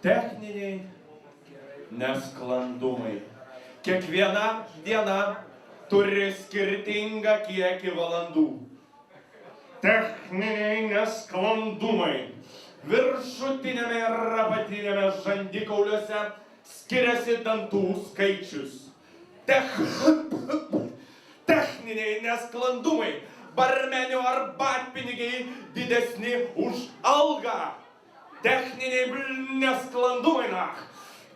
Techniniai nesklandumai. Kiekviena diena turi skirtingą kiekį valandų. Techniniai nesklandumai. Viršutinėme ir apatinėme žandikauliuose skiriasi dantų skaičius. Techniniai nesklandumai. Barmenių arbatpinigiai didesni už algą. Techniniai nesklandumai.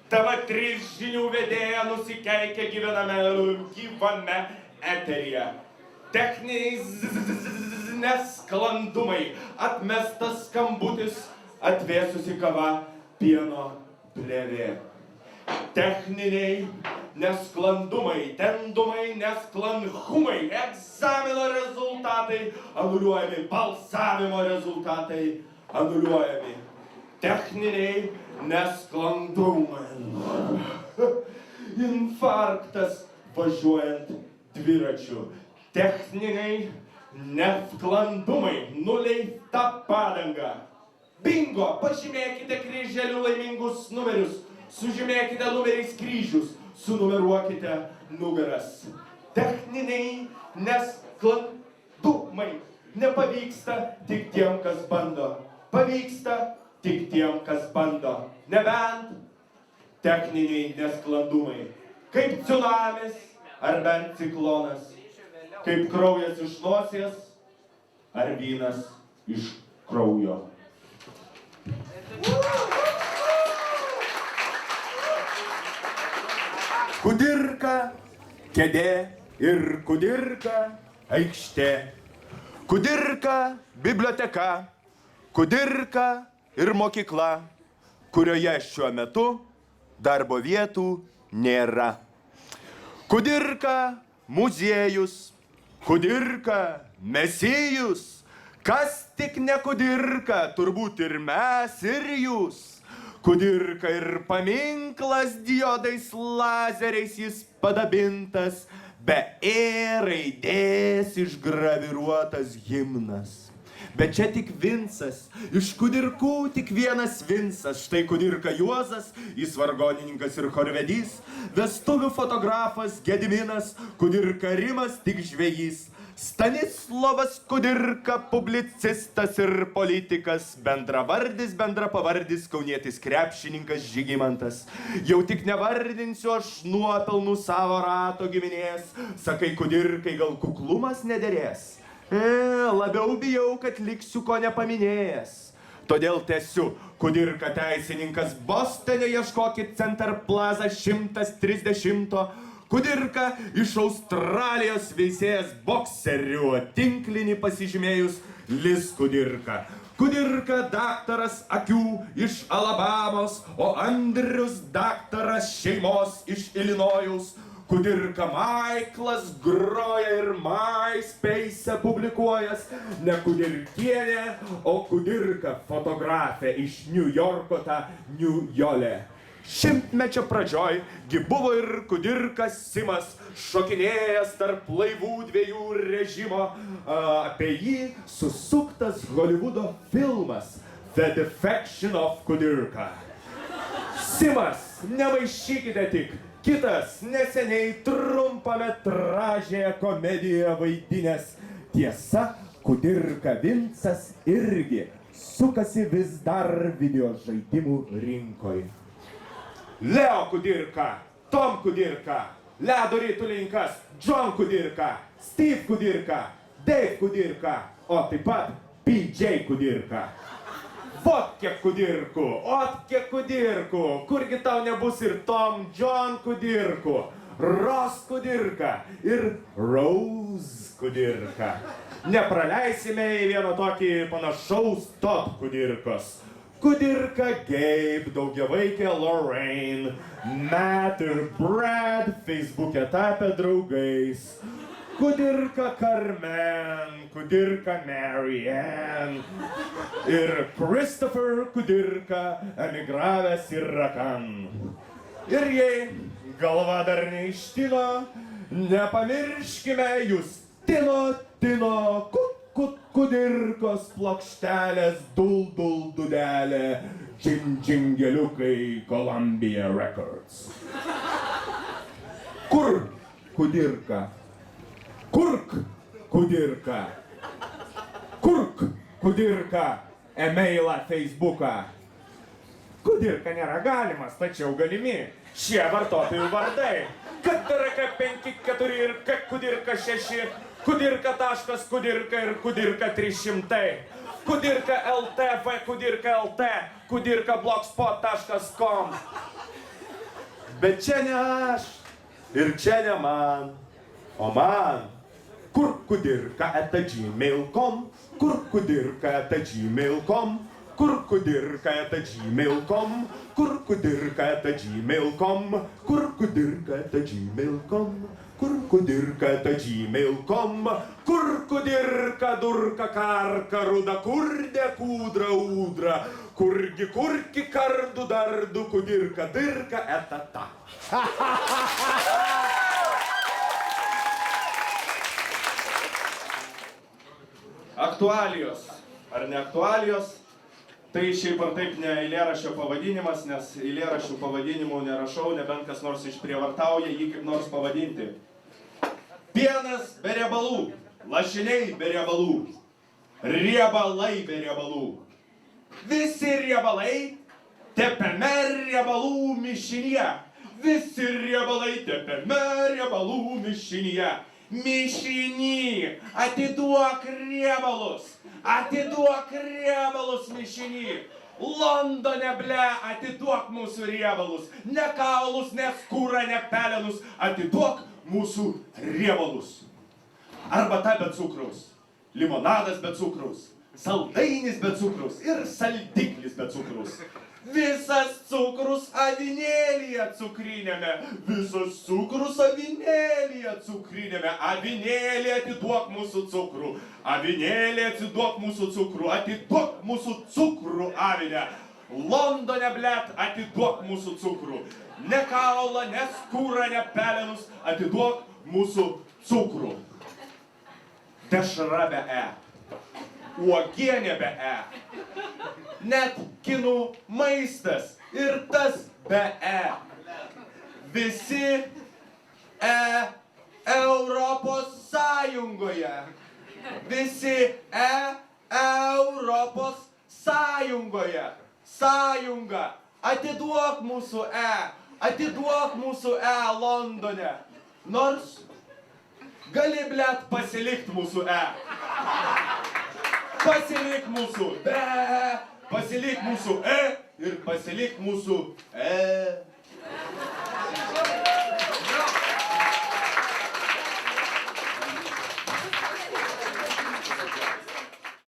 TV3 žinių vedėja nusikeikia gyvame eteryje. Techniniai nesklandumai. Atmestas skambutis, atvėsusi kava, pieno plėvė. Techniniai nesklandumai, tendumai, nesklandumai, egzamino rezultatai anuliuojami, balsavimo rezultatai anuliuojami. Techniniai nesklandumai. Infarktas važiuojant dviračiu. Techniniai nesklandumai, nuleista padanga. Bingo, pažymėkite kryželiu laimingus numerius. Sužymėkite numeriais kryžius, sunumeruokite nugaras. Techniniai nesklandumai. Nepavyksta tik tiem, kas bando. Pavyksta tik tiem, kas bando. Nebent techniniai nesklandumai. Kaip tsunamis ar bent ciklonas. Kaip kraujas iš nosies ar vynas iš kraujo. Kudirka, kėdė ir kudirka, aikštė. Kudirka, biblioteka, kudirka ir mokykla, kurioje šiuo metu darbo vietų nėra. Kudirka, muziejus, kudirka, mesijus, kas tik ne kudirka, turbūt ir mes, ir jūs. Kudirka ir paminklas diodais lazeriais jis padabintas, be E raidės išgraviruotas himnas. Bet čia tik Vincas, iš kudirkų tik vienas Vincas. Štai kudirka Juozas, jis vargonininkas ir chorvedys, vestuvių fotografas Gediminas, kudirka Rimas tik žvejys. Stanislovas Kudirka, publicistas ir politikas, bendravardis, bendrapavardis, kaunietis krepšininkas Žygimantas. Jau tik nevardinsiu aš nuopelnų savo rato giminės, sakai Kudirkai gal kuklumas nederės. Labiau bijau, kad liksiu ko nepaminėjęs. Todėl tęsiu, Kudirka teisininkas Bostone, ieškokit Center Plaza 130. Kudirka iš Australijos veisėjas bokserių, tinklinį pasižymėjus Liz Kudirka. Kudirka daktaras akių iš Alabamos, o Andrius daktaras šeimos iš Ilinojaus. Kudirka Maiklas groja ir MySpace publikuojas, ne Kudirkienė, o Kudirka fotografė iš New Yorko, ta Niujolė. Šimtmečio pradžioj gi buvo ir Kudirka Simas, šokinėjęs tarp laivų dviejų režimo. Apie jį susuktas Hollywoodo filmas The Defection of Kudirka. Simas, nemaišykite tik, kitas neseniai trumpametražėje komedijoje vaidinęs. Tiesa, Kudirka Vincas irgi sukasi vis dar videožaidimų rinkoje. Leo Kudirka, Tom Kudirka, ledo ritulininkas John Kudirka, Steve Kudirka, Dave Kudirka, o taip pat PJ Kudirka. Vot kiek Kudirkų, ot kiek Kudirkų, kurgi tau nebus ir Tom John Kudirkų, Ross Kudirka ir Rose Kudirka. Nepraleisime į vieną tokį panašaus Top Kudirkos. Kudirka Gabe, daugiavaikė Lorraine, Matt ir Brad Facebook'e tapę draugais. Kudirka Carmen, Kudirka Marianne ir Christopher Kudirka emigravęs į Rakan. Ir jei galva dar neištino, nepamirškime Justino Kudirkos plokštelės dul dudelė, džingeliukai Columbia Records. Kur kudirka? Kurk kudirka? Kurk kudirka? E-mailą, Facebooką. Kudirka nėra galimas, tačiau galimi šie vartotojų vardai. Kudirka 54 ir kudirka 6, kudirka.kudirka ir kudirka 300. Kudirka LT, V kudirka LT, kudirka blogspot.com. Bet čia ne aš ir čia ne man, o man. Kur kudirka @gmail.com, kur kudirka @gmail.com, kur kudirka @gmail.com, kur kudirka @gmail.com, kur kudirka @gmail.com, kur kudirka @gmail.com, kur kudirka durka karka ruda kurdė kūdra ūdra, kurgi kurki kardu dardu kudirka dirka etata. Aktualijos ar ne aktualijos, tai šiaip ar taip ne eilėraščio pavadinimas, nes eilėraščių pavadinimų nerašau, nebent kas nors išprievartauja jį kaip nors pavadinti. Pienas be riebalų, lašiniai be riebalų, riebalai be riebalų. Visi riebalai tepame riebalų mišinyje. Visi riebalai tepame riebalų mišinyje. Mišiny, atiduok riebalus mišiny. Londone, ble, atiduok mūsų riebalus, ne kaulus, ne skūrą, ne pelenus, atiduok mūsų riebalus. Arbata be cukraus, limonadas be cukraus, saldainis be cukraus ir saldiklis be cukraus. Visas cukrus avinėlyje cukrinėme, visas cukrus avinėlyje cukrinėme. Avinėlė atiduok mūsų cukrų, avinėlė atiduok mūsų cukrų, atiduok mūsų cukrų avinę. Londone, blet, atiduok mūsų cukrų, ne kaulą, ne skūrą, ne pelenus, atiduok mūsų cukrų. Dešra be E, uogienė be E. Net kinų maistas ir tas be E. Visi Europos Sąjungoje. Visi Europos Sąjungoje. Sąjunga. Atiduok mūsų atiduok mūsų Londone. Nors gali, blet, pasilikt mūsų Pasilik mūsų pasilik mūsų ir pasilik mūsų